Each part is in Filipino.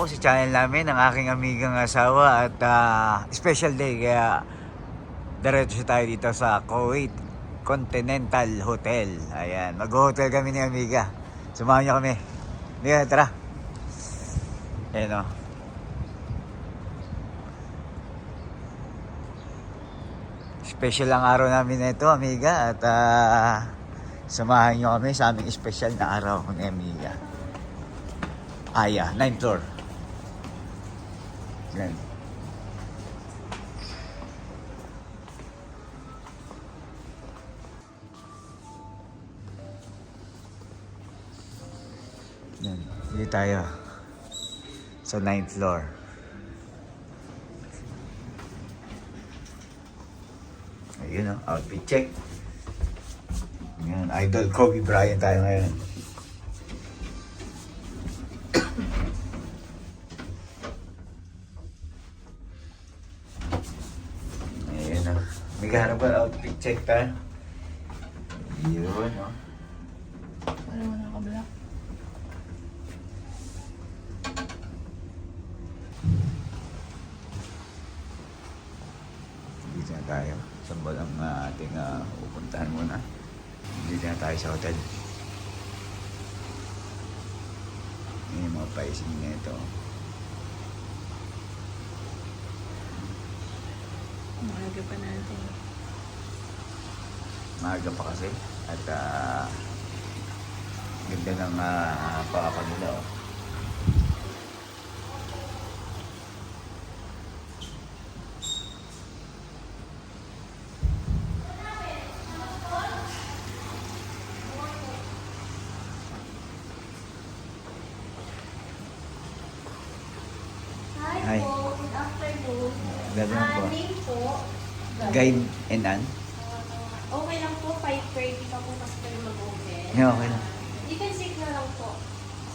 sa channel namin ng aking amigang asawa at special day kaya diretso tayo dito sa Kuwait Continental Hotel. Ayan, mag-hotel kami ni amiga. Samahan niyo kami. Amiga, tara. Ayan o. Special ang araw namin na ito, amiga, at samahan niyo kami sa aming special na araw ni amiga. Aya, 9th floor. Yan. Yan. Dito tayo sa 9th floor. Ayun o, outfit check. Yan, idol Kobe Bryant tayo ngayon. Ayun o. May kahanap ka outfit check tayo. Yun o. Ano mo nakablock? Dito na tayo. Saan ba lang ating pupuntahan muna? Dito na tayo sa hotel. Yan yung mga pricing nito. Maaga pa natin. Maaga pa kasi. At ganda ng pakapan nila. Oh. Hi. Good afternoon. Ganda po. Name po. Guide and Ann? Okay lang po, 5:30 pa po kasi kayo mag-open. Yeah, okay lang. You can sit na lang po.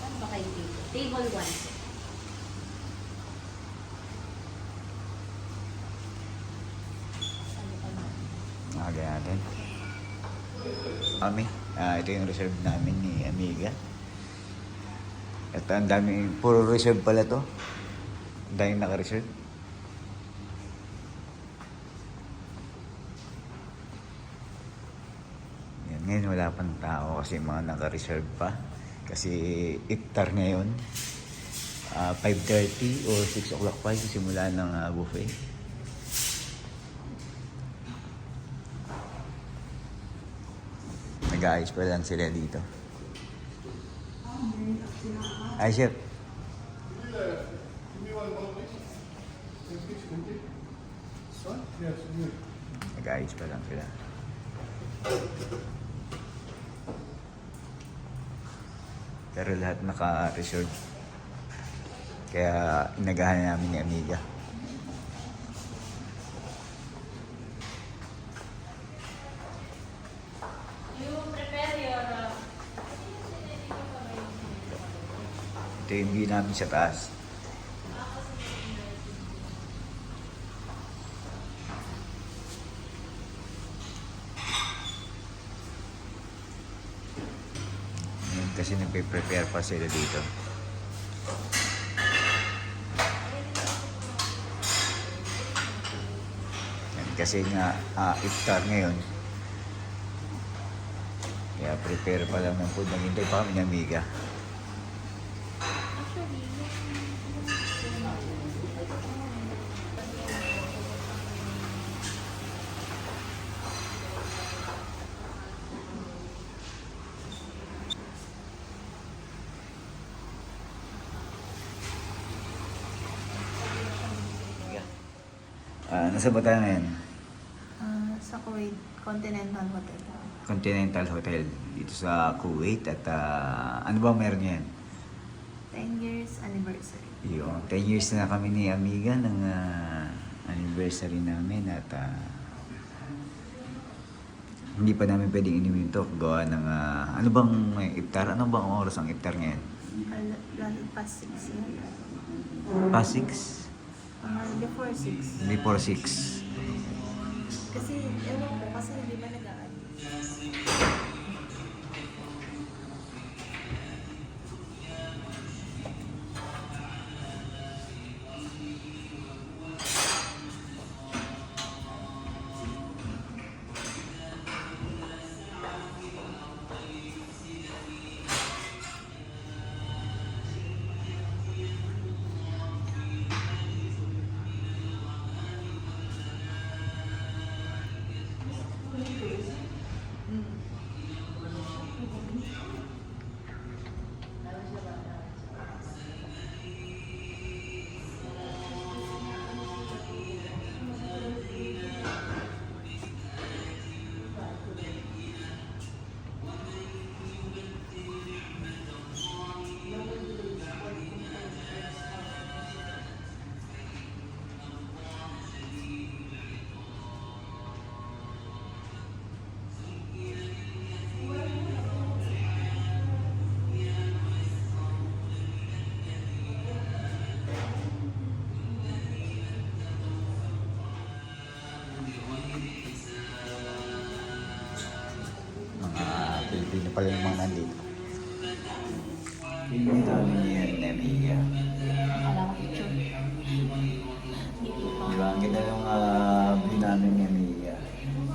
Saan ba kayo dito? Table 1. Nakagaya natin. Kami, ito yung reserve namin ni amiga. At ang dami, puro reserve pala to. Ang daming naka-reserve. Yan, ngayon wala pang tao kasi mga naka-reserve pa. Kasi iftar ngayon. 5:30 or 6 o'clock pa yung simula ng buffet. Nag-aayos pa lang sila dito. Ay, chef. Nag-aayos pa lang sila. Pero lahat naka-reserve. Kaya inagahan namin ni amiga. You prepare your... Ito yung view namin sa taas. Yan, kasi nagpe-prepare pa sila dito. Yan, kasi nga iftar ngayon. Kaya prepare pa lang ng food. Naghintay pa kami ng amiga. Nasa ba tayo ngayon? Sa Kuwait Continental Hotel. Continental Hotel dito sa Kuwait at ano ba meron yan? 10 years anniversary. Yung 10 years na kami ni amiga ng anniversary namin at hindi pa namin pwedeng inumin ito gawa ng ano bang iftar? Ano bang oras ang iftar ngayon? Past 6 yan. Past 6? Before 6. Before 6. Kasi, ewan ko, kasi hindi ba nag-aalis? pala yung mga nandito. Yung namin yan, Amiga. Akala ko picture. Diba, ang ganda yung view namin ni Amiga.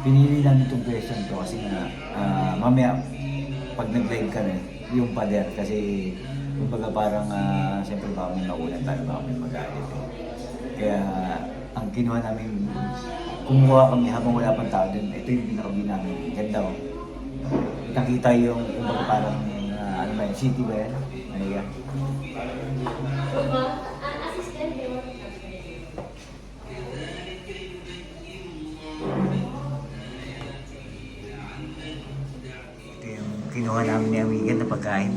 Pinili namin itong question to kasi nga, mamaya, pag nag-live kami, yung pader kasi kumbaga parang siyempre baka may maulan tayo, baka may magalit. Kaya ang kinuha namin, kumuha kami habang wala pang tao dun. Ito yung pinaka-view namin. Ganda oh. Nakita yung kumbaga parang ano ba yun, city ba yan? Amiga. Ito yung kinuha namin ni Amiga na pagkain.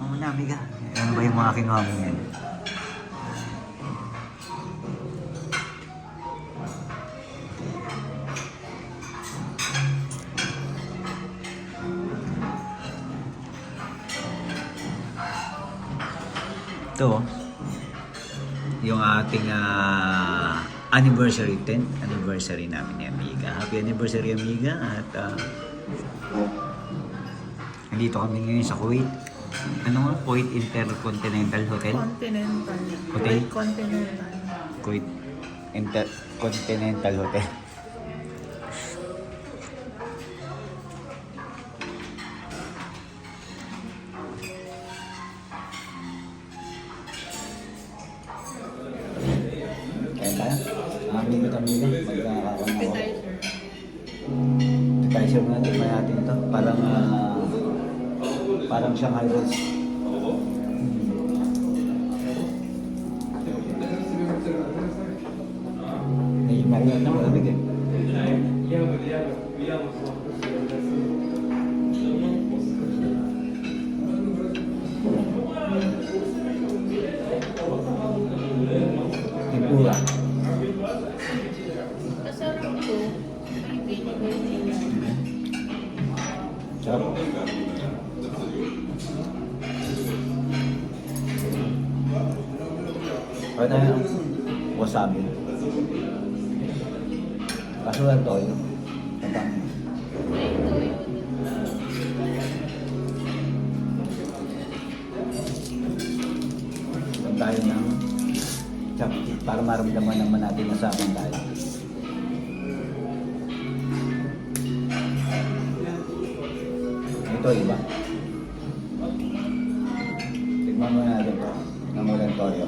Mama na, Amiga. Ano ba yung mga kinuha mo yan? Ito, yung ating anniversary, 10th anniversary namin ni Amiga. Happy anniversary, Amiga. At nandito kami ngayon sa Kuwait. Ano nga? Kuwait Intercontinental Hotel? Continental. Hotel? Continental. Kuwait Intercontinental Hotel. Kaya tayo? Amiga, magkakaroon ako. Appetizer muna natin ito. Parang siyang high rolls. Medyo makulat na malamig eh. Tempura. Kasarap ko, may vinegar nila. Sarap. Kaya tayo ng wasabi. Kaso lang toyo. Matang. Ito yun. Kung tayo ng chopstick para maramdaman naman natin na saan tayo. Ito iba. Tignan mo natin ito. Namulan toyo.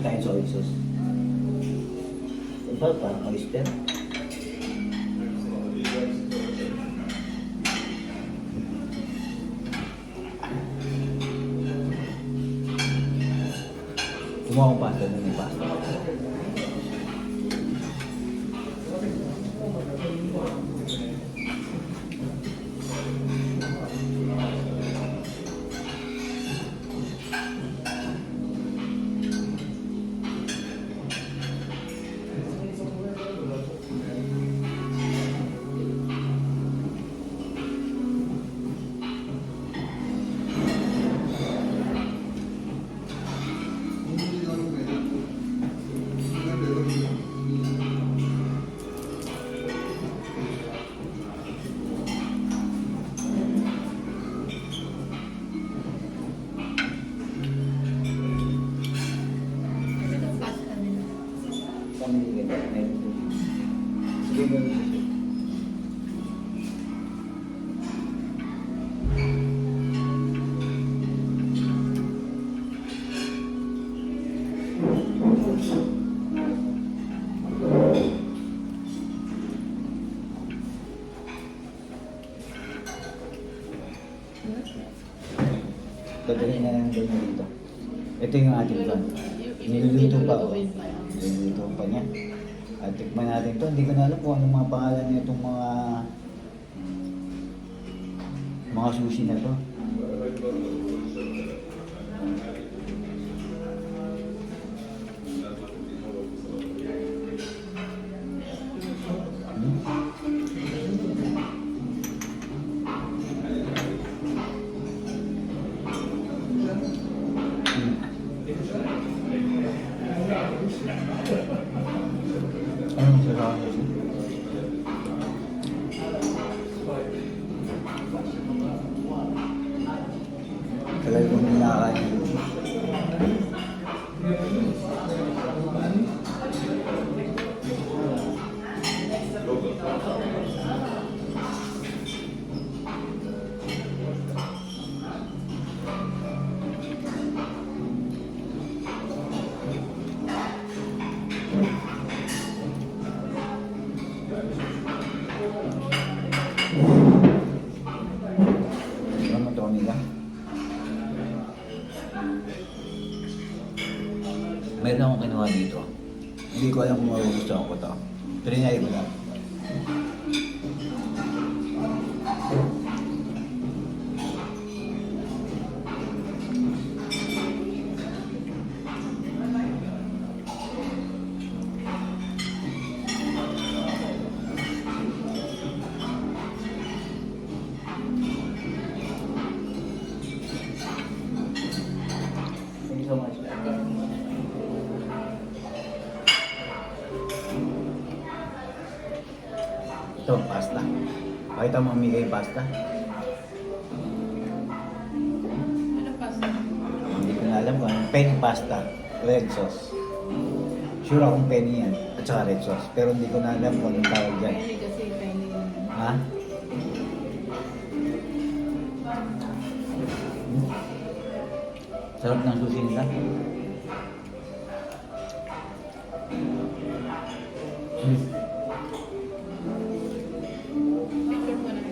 Tayong soy sauce. Ito, parang oyster. Kumuha ko pasta, doon yung pasta. Dadalhin na lang daw niya dito. Ito yung ating van. Niluluto pa ako. Niluluto pa niya. At tikman natin to. Hindi ko na alam kung anong mga pangalan niya itong mga sushi na to. Anong sarap? Tagal ko nilakain. Ano to nila? Meron akong kinuha dito. Hindi ko alam kung magugustuhan ko to. Trinay ko lang. Thank you so much. Ito, pasta. Pakita mo amigay yung pasta. Ano pasta? Hindi ko na alam kung anong penny pasta. Red sauce. Sure akong penny yan. At saka red sauce. Pero hindi ko na alam kung anong tawag dyan. Penny kasi penny yun. Ha? Sarap ng sushi nila. Picture mo na.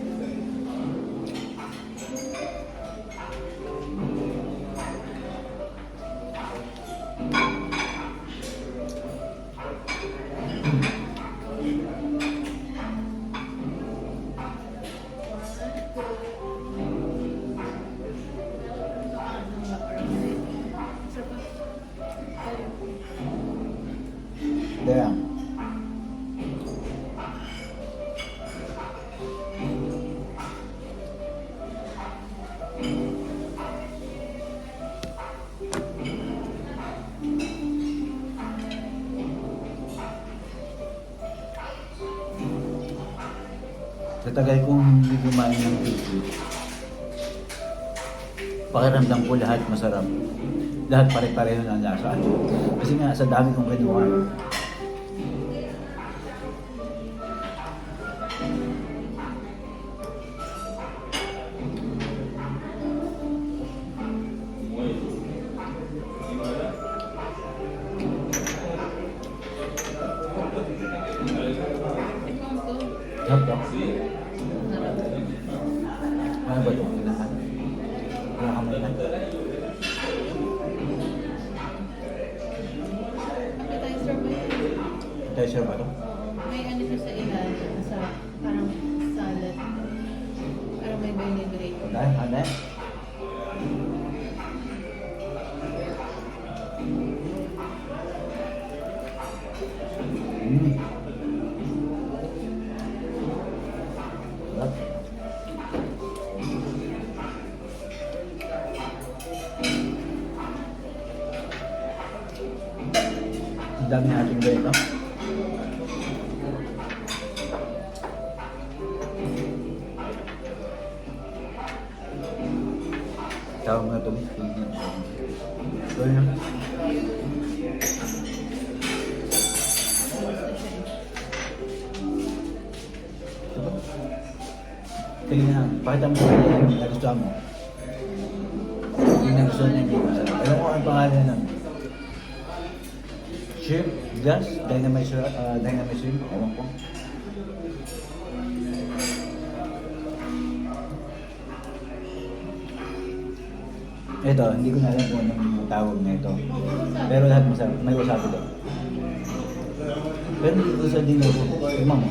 Kaya, sa tagal kong hindi kumain ng sushi, pakiramdam ko lahat masarap. Lahat pare-pareho ng lasa. Kasi nga sa dami kong kinuha. Sarap daw. Ano ba ito? Kinakamay na. Treasure ba to? Oo, may ano siya sa ilalim, sa parang salad. Parang may vinaigrette. Ano? Mm. Sarap. Ang dami natin ganito. Tawag na ito. Ito yun. Tingnan, pakita mo sa kanya yung nagustuhan mo. Yung nagustuhan niya, hindi masarap. Alam ko ang pangalan ng shrimp, glass, dynamite shrimp, ewan ko. Ito, hindi ko na alam kung anong tawag na ito. Pero lahat masarap, may wasabi daw. Pero hindi ko sa dinoso, tingnan mo.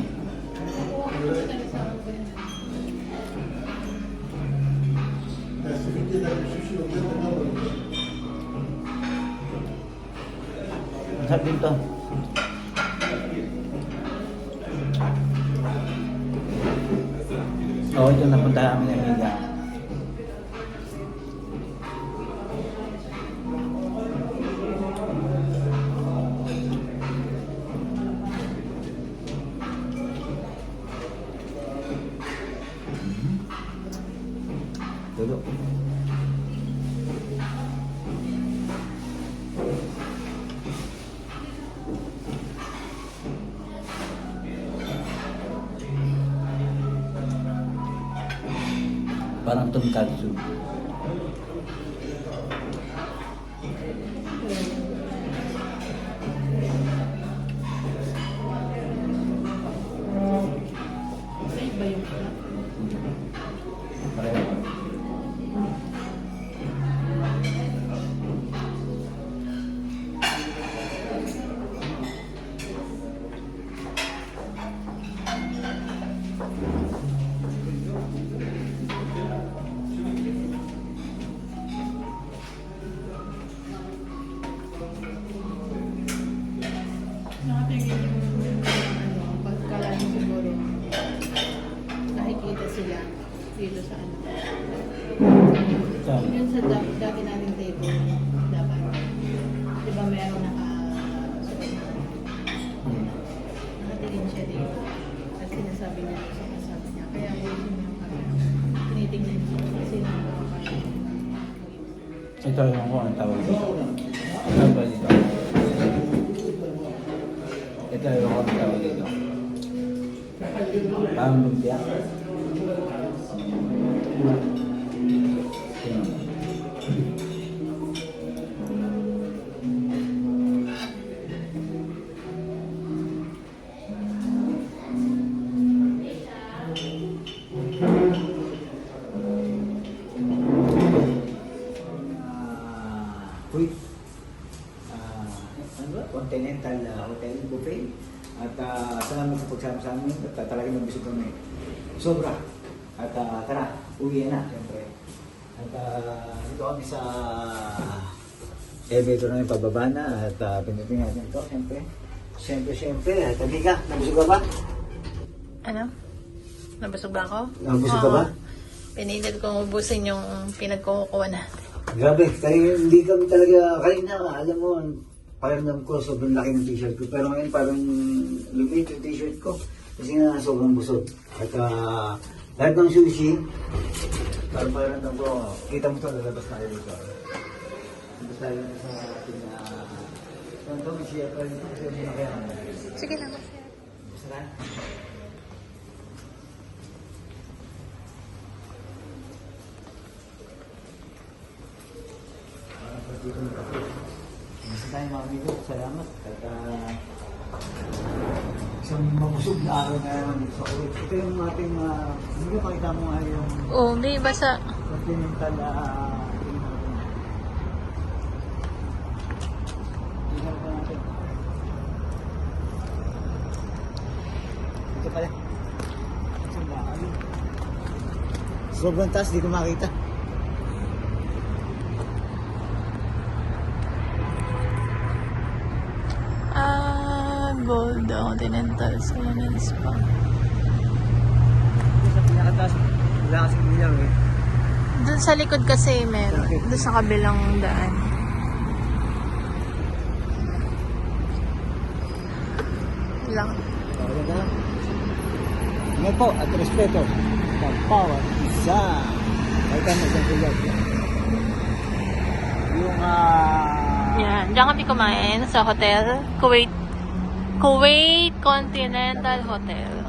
Masarap din to. Oo, ito napunta kami ng amiga. Duduk. Parang tonkatsu. Ay, ba yung pala? Pareho. Nakatingin yung pagkalaan siguro. Nakikita sila dito sa ano. So, Yun sa dati nating table, dapat. Di ba meron nakasuot na? Nakatingin siya dito. At sinasabi niya sa kasama niya. Kaya ako yung camera. Tinitingnan niya kasi nakakapagod. ito yung ko ang tawag dito. Ano ba dito? Ito yung ko ang tawag dito. Parang lumpia. Uy, ano ba? Continental Hotel Buffet. At salamat sa pagsama sa amin. At talagang nabusog kami. Sobra. At tara, uwi na, siyempre. At dito kami sa elevator na yung pababa na. At pinutin natin ito, siyempre. Siyempre. At Amiga, nabusog ka ba? Ano? Nabusog ba ako? Nabusog ka ba? Pinilit kong ubusin yung pinagkukuha natin. Grabe, tayo hindi kami talaga, kanina alam mo, pakiramdam ko sobrang laki ng t-shirt ko. Pero ngayon parang lumit yung t-shirt ko. Kasi nga sobrang busog. At lahat ng sushi, parang pakiramdam ko, kita mo ito, lalabas tayo dito. Lalabas tayo sa ating, ano ito, may siya pa rin ito kasi hindi na kaya. Sige lang. Basta na. Basta tayo mga amigo, salamat. At isang mabusog na araw na naman dito sa Kuwait. Ito yung ating, hindi ko pakita mo nga yung Oh, may basa. continental tingnan pa natin. sobrang taas, di ko makita. Gold Continental Salon and Spa. Sa pinakataas, wala kasing ilaw eh. Doon sa likod kasi meron. Doon sa kabilang daan. Lang. Okay ka na? Ano po, at respeto. Pagpawat isa. Ay ka na, isang kulay. Yung Yan. Diyan kami kumain sa hotel. Kuwait Continental Hotel.